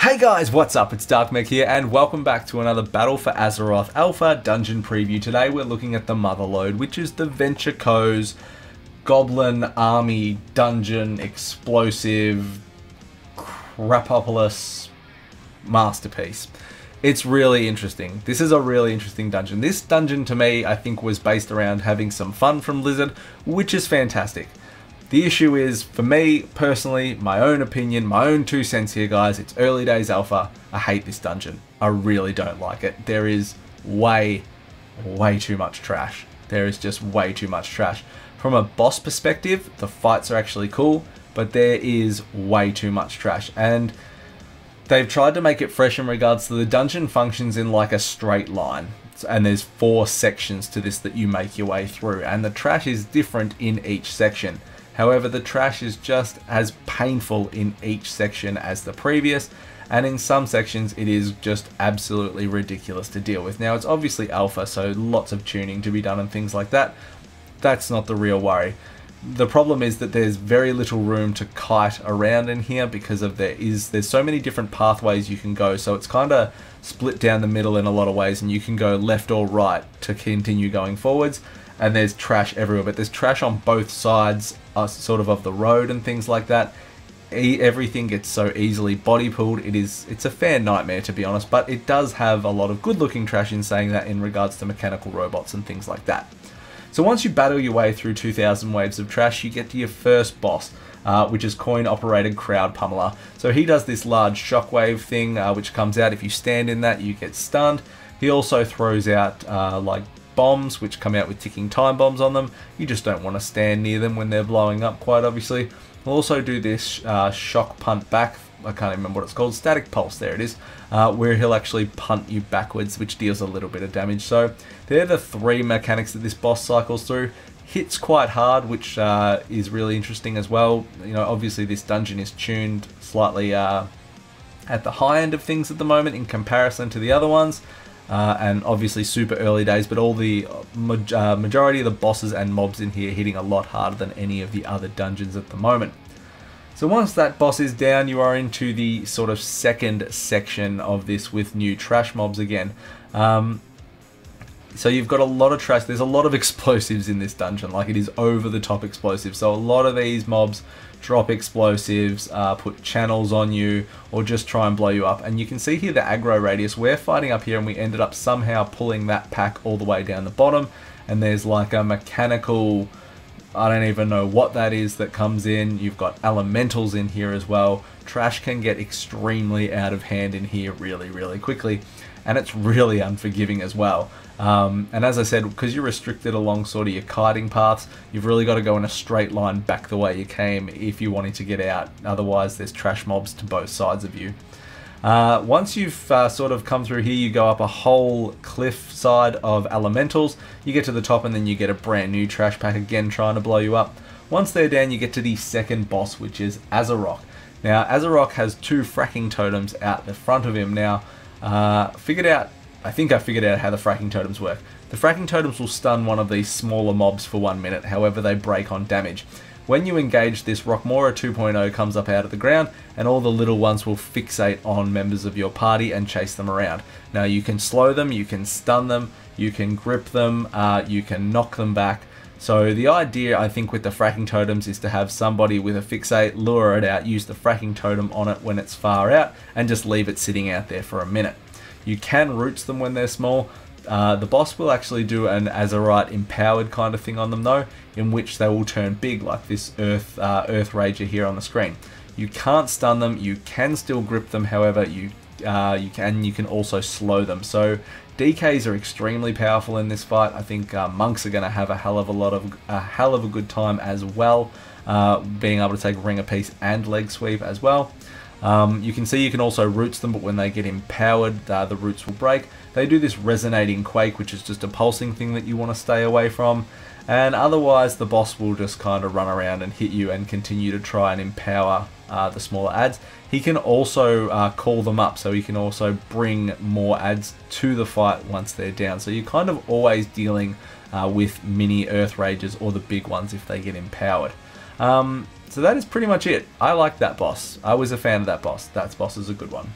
Hey guys, what's up? It's Darkmeg here and welcome back to another Battle for Azeroth Alpha dungeon preview. Today we're looking at the MOTHERLODE, which is the Venture Co's Goblin Army Dungeon Explosive Crapopolis masterpiece. It's really interesting. This is a really interesting dungeon. This dungeon to me I think was based around having some fun from Blizzard, which is fantastic. The issue is, for me, personally, my own opinion, my own 2 cents here, guys, it's early days alpha. I hate this dungeon. I really don't like it. There is way too much trash. There is just way too much trash. From a boss perspective, the fights are actually cool, but there is way too much trash. And they've tried to make it fresh in regards to the dungeon functions in like a straight line. And there's 4 sections to this that you make your way through. And the trash is different in each section. However, the trash is just as painful in each section as the previous, and in some sections it is just absolutely ridiculous to deal with. Now, it's obviously alpha, so lots of tuning to be done and things like that. That's not the real worry. The problem is that there's very little room to kite around in here because of there's so many different pathways you can go, so it's kind of split down the middle in a lot of ways, and you can go left or right to continue going forwards. And there's trash everywhere, but there's trash on both sides sort of the road and things like that. Everything gets so easily body pulled. It's a fair nightmare, to be honest, but it does have a lot of good looking trash in saying that in regards to mechanical robots and things like that. So once you battle your way through 2,000 waves of trash, you get to your first boss, which is Coin Operated Crowd Pummeler. So he does this large shockwave thing, which comes out. If you stand in that, you get stunned. He also throws out like bombs, which come out with ticking time bombs on them. You just don't want to stand near them when they're blowing up, quite obviously. We'll also do this shock punt back. I can't remember what it's called. Static pulse, there it is. Where he'll actually punt you backwards, which deals a little bit of damage. So they're the 3 mechanics that this boss cycles through. Hits quite hard, which is really interesting as well. You know, obviously this dungeon is tuned slightly at the high end of things at the moment in comparison to the other ones. And obviously super early days, but all the majority of the bosses and mobs in here hitting a lot harder than any of the other dungeons at the moment. So once that boss is down, you are into the sort of second section of this with new trash mobs again. So you've got a lot of trash. There's a lot of explosives in this dungeon, like it is over the top explosives. So a lot of these mobs drop explosives, put channels on you, or just try and blow you up. And you can see here the aggro radius. We're fighting up here and we ended up somehow pulling that pack all the way down the bottom. And there's like a mechanical, I don't even know what that is, that comes in. You've got elementals in here as well. Trash can get extremely out of hand in here really quickly. And it's really unforgiving as well. And as I said, because you're restricted along sort of your kiting paths, you've really got to go in a straight line back the way you came if you wanted to get out. Otherwise, there's trash mobs to both sides of you. Once you've sort of come through here, you go up a whole cliff side of elementals. You get to the top and then you get a brand new trash pack again trying to blow you up. Once they're down, you get to the second boss, which is Azeroth. Now, Azeroth has 2 fracking totems out the front of him. Now, I think I figured out how the fracking totems work. The fracking totems will stun one of these smaller mobs for 1 minute, however they break on damage. When you engage this, Rockmora 2.0 comes up out of the ground, and all the little ones will fixate on members of your party and chase them around. Now you can slow them, you can stun them, you can grip them, you can knock them back. So the idea, I think, with the fracking totems is to have somebody with a fixate, lure it out, use the fracking totem on it when it's far out, and just leave it sitting out there for a minute. You can roots them when they're small. The boss will actually do an Azeroth empowered kind of thing on them though, in which they will turn big, like this Earth Rager here on the screen. You can't stun them, you can still grip them, however you can also slow them. So DKs are extremely powerful in this fight. I think monks are going to have a hell of a good time as well, being able to take Ring of Peace and Leg Sweep as well. You can see you can also roots them, but when they get empowered, the roots will break. They do this resonating quake, which is just a pulsing thing that you want to stay away from. And otherwise, the boss will just kind of run around and hit you and continue to try and empower the smaller adds. He can also call them up, so he can also bring more adds to the fight once they're down. So you're kind of always dealing with mini Earth Rages or the big ones if they get empowered. So that is pretty much it. I like that boss. I was a fan of that boss. That boss is a good one.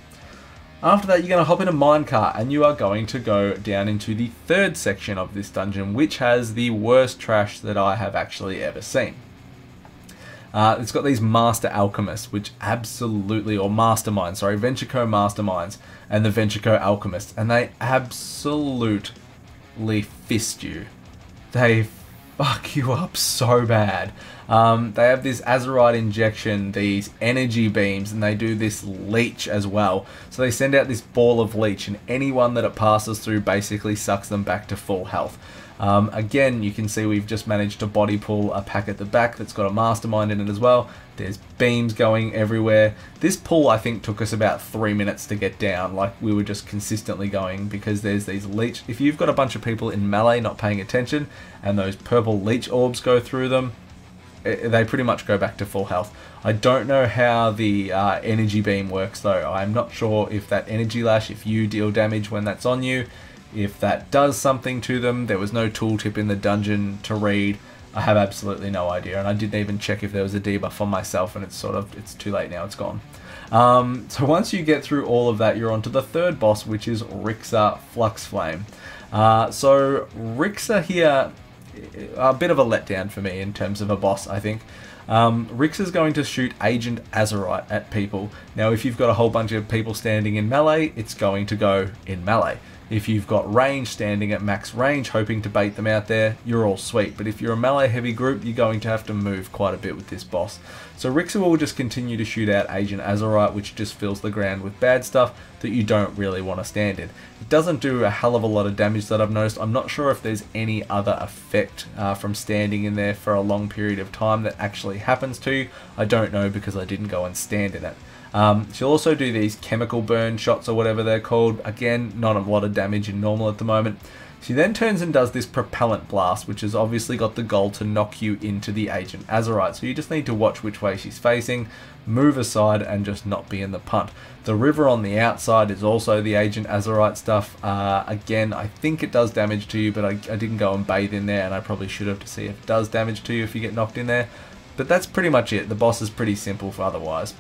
After that, you're going to hop in a minecart and you are going to go down into the third section of this dungeon, which has the worst trash that I have actually ever seen. It's got these master alchemists, which absolutely, or masterminds, sorry, Venture Co masterminds and the Venture Co alchemists, and they absolutely fist you. They fuck you up so bad. They have this Azeroth injection, these energy beams, and they do this leech as well. So they send out this ball of leech, and anyone that it passes through basically sucks them back to full health. Again, you can see we've just managed to body pull a pack at the back that's got a mastermind in it as well. There's beams going everywhere. This pull, I think, took us about 3 minutes to get down. Like, we were just consistently going because there's these leech. If you've got a bunch of people in melee not paying attention and those purple leech orbs go through them, they pretty much go back to full health. I don't know how the energy beam works though. I'm not sure if that energy lash, if you deal damage when that's on you, if that does something to them. There was no tooltip in the dungeon to read. I have absolutely no idea, and I didn't even check if there was a debuff on myself, and it's too late now, it's gone. So once you get through all of that, you're on to the third boss, which is Rixa Fluxflame. So Rixa here, a bit of a letdown for me in terms of a boss, I think. Rixa's going to shoot Agent Azeroth at people. Now, if you've got a whole bunch of people standing in melee, it's going to go in melee. If you've got range standing at max range, hoping to bait them out there, you're all sweet. But if you're a melee heavy group, you're going to have to move quite a bit with this boss. So Rixa will just continue to shoot out Agent Azeroth, which just fills the ground with bad stuff that you don't really want to stand in. It doesn't do a hell of a lot of damage that I've noticed. I'm not sure if there's any other effect from standing in there for a long period of time that actually happens to you. I don't know because I didn't go and stand in it. She'll also do these chemical burn shots or whatever they're called. Again, not a lot of damage in normal at the moment. She then turns and does this propellant blast, which has obviously got the goal to knock you into the Agent Azeroth. So you just need to watch which way she's facing, move aside, and just not be in the punt. The river on the outside is also the Agent Azeroth stuff. Again, I think it does damage to you, but I didn't go and bathe in there, and I probably should have to see if it does damage to you if you get knocked in there. But that's pretty much it. The boss is pretty simple for otherwise.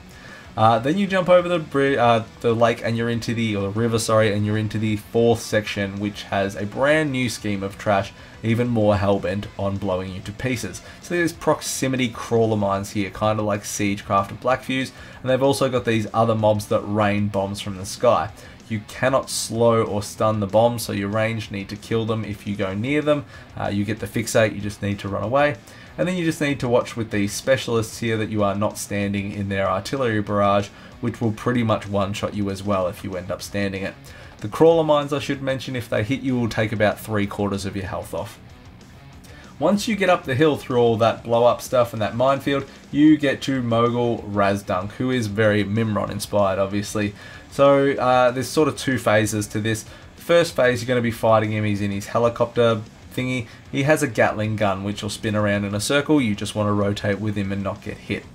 Then you jump over the lake and you're into the river, sorry, and you're into the fourth section, which has a brand new scheme of trash, even more hellbent on blowing you to pieces. So there's proximity crawler mines here, kind of like Siegecraft and Blackfuse, and they've also got these other mobs that rain bombs from the sky. You cannot slow or stun the bombs, so your range need to kill them if you go near them. You get the fixate, you just need to run away. And then you just need to watch with these specialists here that you are not standing in their artillery barrage, which will pretty much one-shot you as well if you end up standing it. The crawler mines, I should mention, if they hit you, will take about 3/4 of your health off. Once you get up the hill through all that blow-up stuff and that minefield, you get to Mogul Razdunk, who is very Mimron inspired, obviously. So there's sort of two phases to this. First phase, you're going to be fighting him. He's in his helicopter thingy. He has a Gatling gun which will spin around in a circle. You just want to rotate with him and not get hit.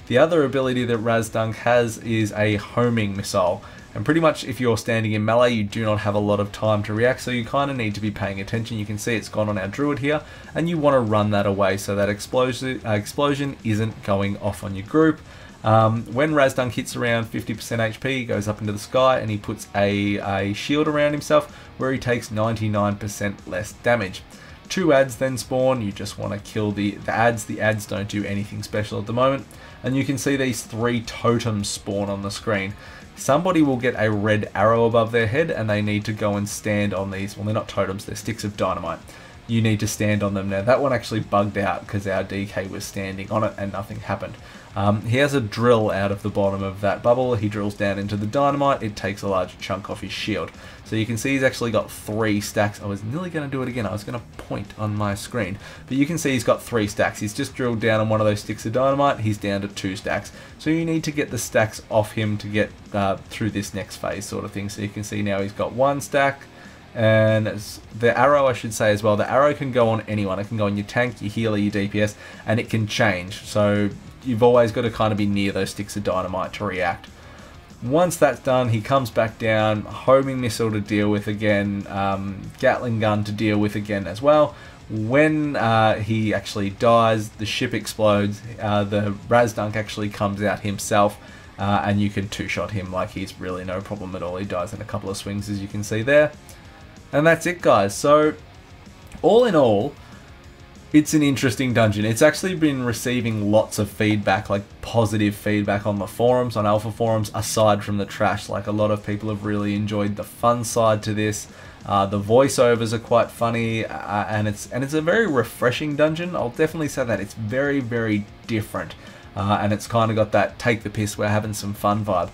The other ability that Razdunk has is a homing missile, and pretty much if you're standing in melee you do not have a lot of time to react, so you kind of need to be paying attention. You can see it's gone on our druid here, and you want to run that away so that explosion isn't going off on your group. When Razdunk hits around 50% HP, he goes up into the sky and he puts a shield around himself where he takes 99% less damage. 2 ads then spawn. You just want to kill the ads. The ads don't do anything special at the moment. And you can see these 3 totems spawn on the screen. Somebody will get a red arrow above their head and they need to go and stand on these. Well, they're not totems, they're sticks of dynamite. You need to stand on them. Now that one actually bugged out because our DK was standing on it and nothing happened. He has a drill out of the bottom of that bubble. He drills down into the dynamite. It takes a large chunk off his shield. So you can see he's actually got 3 stacks. I was nearly going to do it again. I was going to point on my screen. But you can see he's got 3 stacks. He's just drilled down on one of those sticks of dynamite. He's down to 2 stacks. So you need to get the stacks off him to get through this next phase sort of thing. So you can see now he's got 1 stack. And the arrow, I should say as well, the arrow can go on anyone. It can go on your tank, your healer, your DPS, and it can change. So you've always got to kind of be near those sticks of dynamite to react. Once that's done, he comes back down, homing missile to deal with again, Gatling gun to deal with again as well. When he actually dies, the ship explodes, the Razdunk actually comes out himself and you can two-shot him like he's really no problem at all. He dies in a couple of swings, as you can see there. And that's it, guys. So, all in all, it's an interesting dungeon. It's actually been receiving lots of feedback, like positive feedback on the forums, on alpha forums, aside from the trash. Like, a lot of people have really enjoyed the fun side to this. The voiceovers are quite funny, and it's a very refreshing dungeon. I'll definitely say that. It's very, very different, and it's kind of got that take the piss, we're having some fun vibe.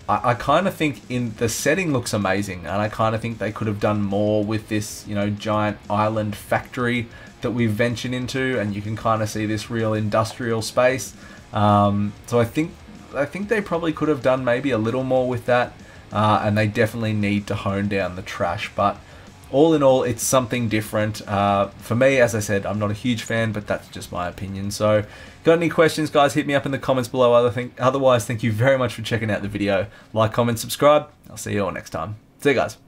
I kind of think the setting looks amazing, and I kind of think they could have done more with this, you know, giant island factory that we've ventured into, and you can kind of see this real industrial space. So I think they probably could have done maybe a little more with that, and they definitely need to hone down the trash. But all in all, it's something different. For me, as I said, I'm not a huge fan, but that's just my opinion. So, got any questions, guys, hit me up in the comments below. Otherwise, thank you very much for checking out the video. Like, comment, subscribe. I'll see you all next time. See you guys.